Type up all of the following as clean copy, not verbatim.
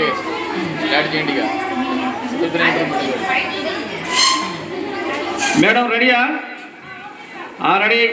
Okay start చేయండి ఇక. Madam రెడీయా? రెడీ.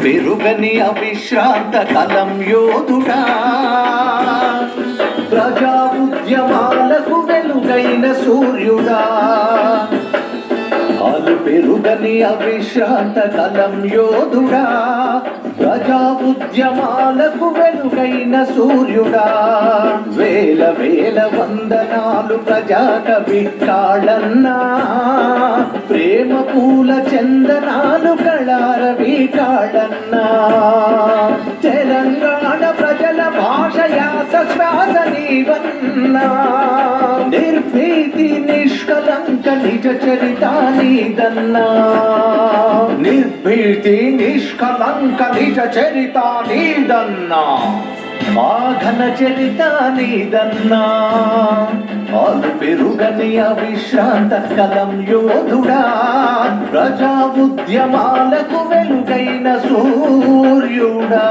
పెరుగని అవిశ్రాంత కలం యోధుడా, ప్రజా ఉద్యమాలకు వెలుగైన సూర్యుడా. కాలు పెరుగని అవిశ్రాంత కలం యోధుడా, ప్రజా ఉద్యమాలకు వెలుగైన సూర్యుడా. వేల వేల వందనాలు ప్రజాకవి కాళన్నా, ప్రేమ పూల చందనాలు కళారవి కాళన్నా. తెలంగాణ ప్రజల భాష యాస శ్వాస నీవన్నా, నిర్భీతి నిష్కలంక నిజ చరిత నీదన్నా. నిర్భీతి నిష్కలంక నిజ చరిత నీదన్నా, ఆఘన చరిత నీదన్నా. ఆలు పెరుగని అవిశ్రాంత కలం యోధుడా, ప్రజా ఉద్యమాలకు వెలుగైన సూర్యుడా.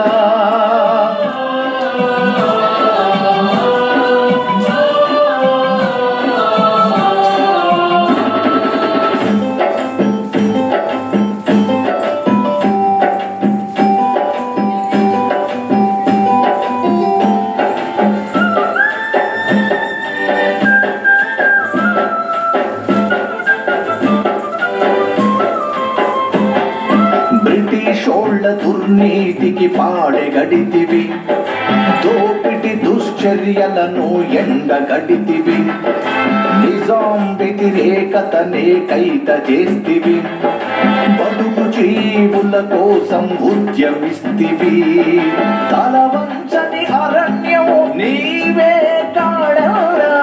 బ్రిటిషోళ్ల దుర్నీతికి పాడెగడితివి, దోపిటి దుశ్చర్యలను ఎండగడితివి. నిజాం వ్యతిరేకతనే కైత చేస్తివి, బడుగు జీవుల కోసం ఉద్యమిస్తివి. తలవంచని అరణ్యం నీవే కాళరా,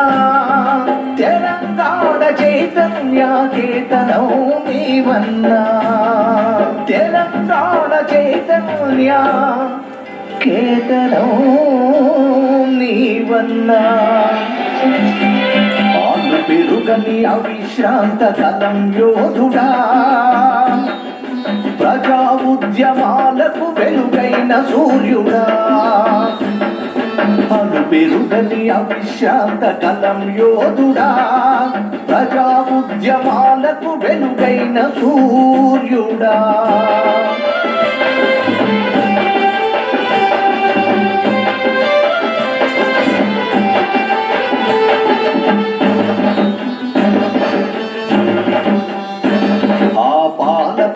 తెలంగాణ చైతన్య కేతనం నీవన్నా. తెలంగాణ చైతన్య కేతనం నీవన్నా. ఆలు పెరుగని అవిశ్రాంత కలం యోధుడా, ప్రజా ఉద్యమాలకు వెలుగైన సూర్యుడా. ఆలు పెరుగని అవిశ్రాంత కలం యోధుడా, ప్రజా ఉద్యమాలకు వెలుగైన సూర్యుడా.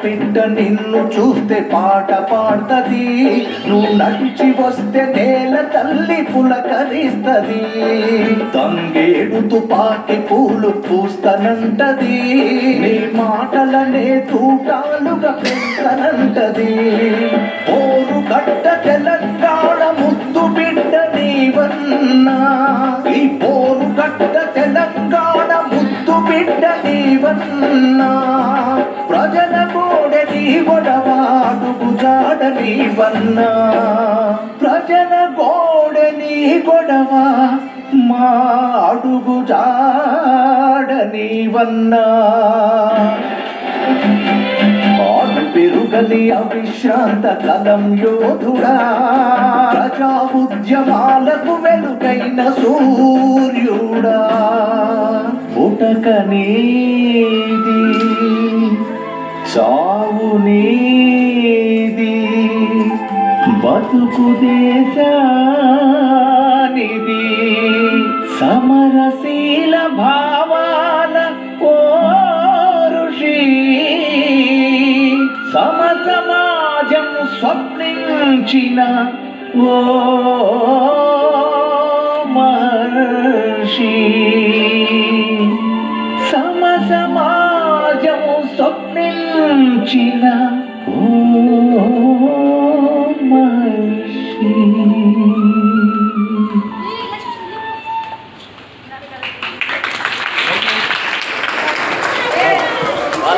పిట్ట నిన్ను చూస్తే పాట పాడుతది, నువ్వు నడిచి వస్తే నేల తల్లి పులకరిస్తది. తంగేడు తుపాకి పూలు పూస్తనంటది, నీ మాటలనే తూటాలుగా పెంచనంటది. పోరు గడ్డ తెలంగాణ ముద్దు బిడ్డ నీవన్నా, ఈ పోరు గడ్డ తెలంగాణ ముద్దు బిడ్డ నీవన్నా. ప్రజల గోడ నీ గొడవ అడుగు జాడ నీవన్నా, ప్రజల గోడ నీ గొడవ మా అడుగు జాడ నీవన్నా. ఆలు పెరుగని అవిశ్రాంత కలం యోధుడా, ప్రజా ఉద్యమాలకు వెలుగైన సూర్యుడా. పుటక నీది, సావు నీది, బతుకు దేశానిది. సమరశీల భావాల ఓ ఋషి, సమసమాజం స్వప్నించిన ఓ మహర్షి. సమసమాజం స్వప్నించిన ఓ